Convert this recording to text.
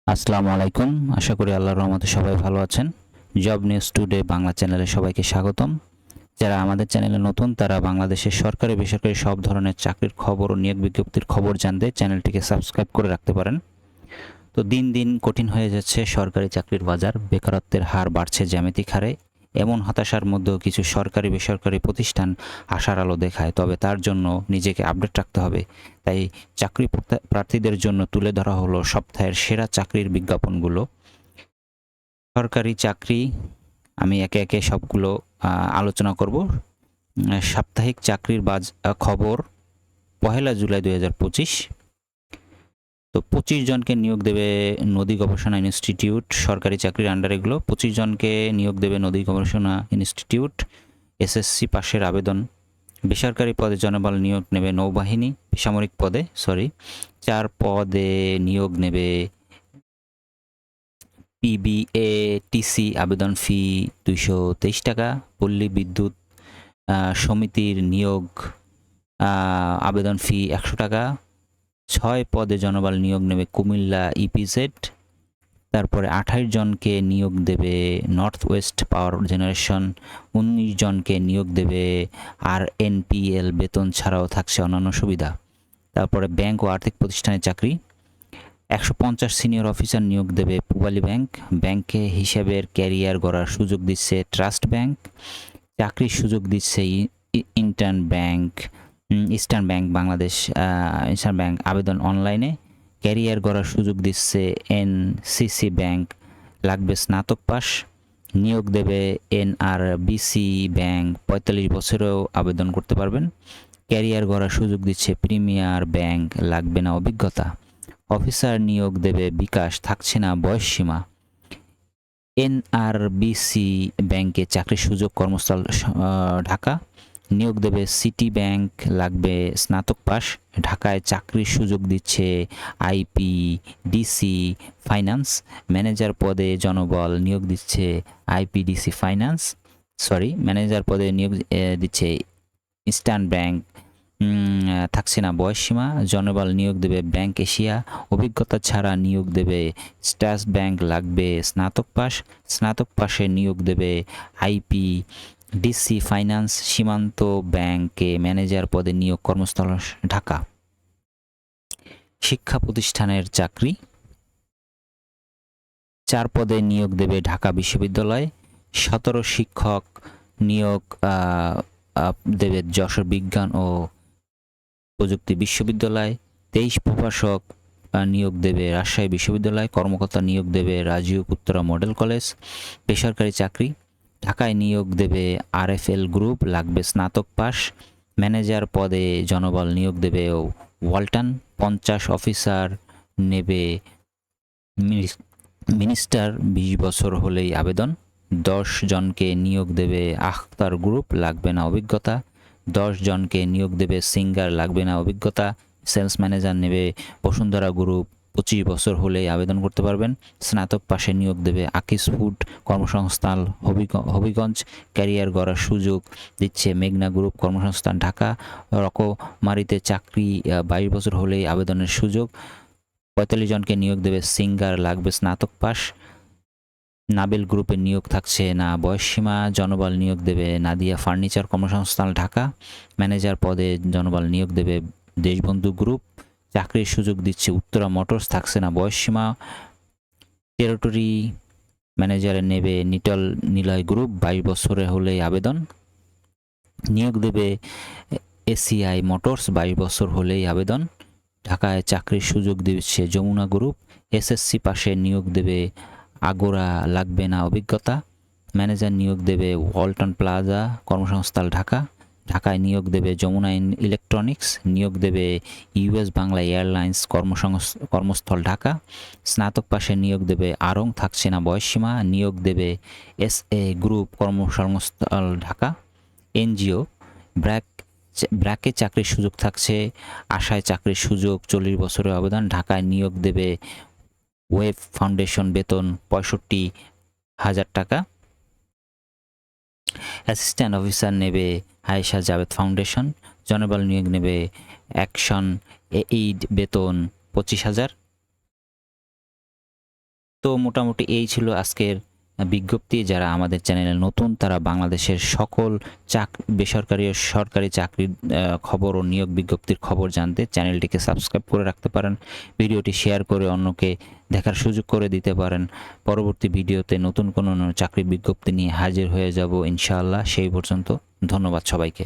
আসসালামু আলাইকুম। আশা করি আল্লাহর রহমতে সবাই ভালো আছেন। জব নিউজ টুডে বাংলা চ্যানেলে সবাইকে স্বাগতম। যারা আমাদের চ্যানেলে নতুন তারা বাংলাদেশের সরকারি বেসরকারি সব ধরনের চাকরির খবর ও নিয়োগ বিজ্ঞপ্তির খবর জানতে চ্যানেলটিকে সাবস্ক্রাইব করে রাখতে পারেন। তো দিন দিন কঠিন হয়ে যাচ্ছে সরকারি চাকরির বাজার, বেকারত্বের হার বাড়ছে জ্যামিতিক হারে। এমন হতাশার মধ্যেও কিছু সরকারি বেসরকারি প্রতিষ্ঠান আশার আলো দেখায়, তবে তার জন্য নিজেকে আপডেট রাখতে হবে। তাই চাকরি প্রার্থীদের জন্য তুলে ধরা হলো সপ্তাহের সেরা চাকরির বিজ্ঞাপনগুলো। সরকারি চাকরি আমি একে একে সবগুলো আলোচনা করব। সাপ্তাহিক চাকরির খবর 1 জুলাই 2025। তো 25 জনকে নিয়োগ দেবে নদী গবেষণা ইনস্টিটিউট। সরকারি চাকরির আন্ডার এগুলো 25 জনকে নিয়োগ দেবে নদী গবেষণা ইনস্টিটিউট। এসএসসি পাশের আবেদন। বেসরকারি পদে জনবল নিয়োগ নেবে নৌবাহিনী। বেসামরিক পদে 4 পদে নিয়োগ নেবে পিবিএটিসি। আবেদন ফি 223 টাকা। পল্লী বিদ্যুৎ সমিতির নিয়োগ আবেদন ফি 100 টাকা। 6 পদে জনবল নিয়োগ নেবে কুমিল্লা ইপিজেড। তারপরে 28 জনকে নিয়োগ দেবে নর্থ ওয়েস্ট পাওয়ার জেনারেশন। 19 জনকে নিয়োগ দেবে আরএনপিএল। বেতন ছাড়াও থাকছে অন্যান্য সুবিধা। তারপরে ব্যাংক ও আর্থিক প্রতিষ্ঠানের চাকরি। 150 সিনিয়র অফিসার নিয়োগ দেবে পূবালী ব্যাংক। ব্যাংকে হিসাবের ক্যারিয়ার গড়ার সুযোগ দিচ্ছে ট্রাস্ট ব্যাংক। চাকরির সুযোগ দিচ্ছে eastern bank Bangladesh. Eastern bank আবেদন অনলাইনে। ক্যারিয়ার গড়ার সুযোগ দিচ্ছে এনসিসি ব্যাংক। লাগবে স্নাতক পাস। নিয়োগ দেবে এনআরবিসি ব্যাংক। 45 বছরেও আবেদন করতে পারবেন। ক্যারিয়ার গড়ার সুযোগ দিচ্ছে প্রিমিয়ার ব্যাংক। লাগবে না অভিজ্ঞতা। অফিসার নিয়োগ দেবে বিকাশ। থাকছে না বয়স সীমা। এনআরবিসি ব্যাংকে চাকরির সুযোগ কর্মস্থল ঢাকা। নিয়োগ দেবে সিটি ব্যাংক। লাগবে স্নাতক পাস। ঢাকায় চাকরির সুযোগ দিচ্ছে আইপিডিসি ফাইন্যান্স। ম্যানেজার পদে জনবল নিয়োগ দিচ্ছে আইপিডিসি ফাইন্যান্স। ম্যানেজার পদে নিয়োগ দিচ্ছে ইস্টার্ন ব্যাংক। থাকছে না বয়সসীমা। জনবল নিয়োগ দেবে ব্যাংক এশিয়া। অভিজ্ঞতা ছাড়া নিয়োগ দেবে স্ট্যাট ব্যাংক। লাগবে স্নাতক পাস। স্নাতক পাশে নিয়োগ দেবে আইপিডিসি ফাইন্যান্স। সীমান্ত ব্যাংকে ম্যানেজার পদে নিয়োগ কর্মস্থল ঢাকা। শিক্ষা প্রতিষ্ঠানের চাকরি। 4 পদে নিয়োগ দেবে ঢাকা বিশ্ববিদ্যালয়। 17 শিক্ষক নিয়োগ দেবে যশোর বিজ্ঞান ও প্রযুক্তি বিশ্ববিদ্যালয়। 23 প্রভাষক নিয়োগ দেবে রাজশাহী বিশ্ববিদ্যালয়। কর্মকর্তা নিয়োগ দেবে রাজীব উত্তরা মডেল কলেজ। বেসরকারি চাকরি। ঢাকায় নিয়োগ দেবে আরএফএল গ্রুপ। লাগবে স্নাতক পাস। ম্যানেজার পদে জনবল নিয়োগ দেবে ওয়ালটন। 50 অফিসার নেবে মিনিস্টার। 20 বছর হলেই আবেদন। 10 জনকে নিয়োগ দেবে আখতার গ্রুপ। লাগবে না অভিজ্ঞতা। 10 জনকে নিয়োগ দেবে সিঙ্গার। লাগবে না অভিজ্ঞতা। সেলস ম্যানেজার নেবে বসুন্ধরা গ্রুপ। 25 বছর হলেই আবেদন করতে পারবেন। স্নাতক পাশে নিয়োগ দেবে আকিস ফুড। কর্মসংস্থান হবিগঞ্জ। ক্যারিয়ার গড়ার সুযোগ দিচ্ছে মেঘনা গ্রুপ। কর্মসংস্থান ঢাকা। রকমারিতে চাকরি 22 বছর হলেই আবেদনের সুযোগ। 45 জনকে নিয়োগ দেবে সিঙ্গার। লাগবে স্নাতক পাস। নাবেল গ্রুপে নিয়োগ থাকছে না বয়সসীমা। জনবল নিয়োগ দেবে নাদিয়া ফার্নিচার। কর্মসংস্থান ঢাকা। ম্যানেজার পদে জনবল নিয়োগ দেবে দেশবন্ধু গ্রুপ। চাকরির সুযোগ দিচ্ছে উত্তরা মোটরস। থাকছে না বয়সসীমা। টেরিটরি ম্যানেজারে নেবে নিলয় গ্রুপ। 22 বছরে হলেই আবেদন। নিয়োগ দেবে এসিআই মোটরস। 22 বছর হলেই আবেদন। ঢাকায় চাকরির সুযোগ দিচ্ছে যমুনা গ্রুপ। এসএসসি পাশে নিয়োগ দেবে আগোরা। লাগবে না অভিজ্ঞতা। ম্যানেজার নিয়োগ দেবে ওয়ালটন প্লাজা। কর্মসংস্থান ঢাকা। ঢাকায় নিয়োগ দেবে যমুনা ইলেকট্রনিক্স। নিয়োগ দেবে ইউএস বাংলা এয়ারলাইন্স। কর্মস্থল ঢাকা। স্নাতক পাশে নিয়োগ দেবে আরং। থাকছে না বয়সসীমা। নিয়োগ দেবে এসএ গ্রুপ। কর্মসংস্থল ঢাকা। এনজিও ব্র্যাকে চাকরির সুযোগ থাকছে। আশায় চাকরির সুযোগ। 40 বছরের আবেদন। ঢাকায় নিয়োগ দেবে ওয়েব ফাউন্ডেশন। বেতন 65,000 টাকা। অ্যাসিস্ট্যান্ট অফিসার নেবে আয়েশা জাভেদ ফাউন্ডেশন। জনবল নিয়োগ নেবে অ্যাকশন এইড। বেতন 25,000। তো মোটামুটি এই ছিল আজকের বিজ্ঞপ্তি। যারা আমাদের চ্যানেলে নতুন তারা বাংলাদেশের সকল বেসরকারি ও সরকারি চাকরির খবর ও নিয়োগ বিজ্ঞপ্তির খবর জানতে চ্যানেলটিকে সাবস্ক্রাইব করে রাখতে পারেন। ভিডিওটি শেয়ার করে অন্যকে দেখার সুযোগ করে দিতে পারেন। পরবর্তী ভিডিওতে নতুন কোনো চাকরি বিজ্ঞপ্তি নিয়ে হাজির হয়ে যাব ইনশাআল্লাহ। সেই পর্যন্ত ধন্যবাদ সবাইকে।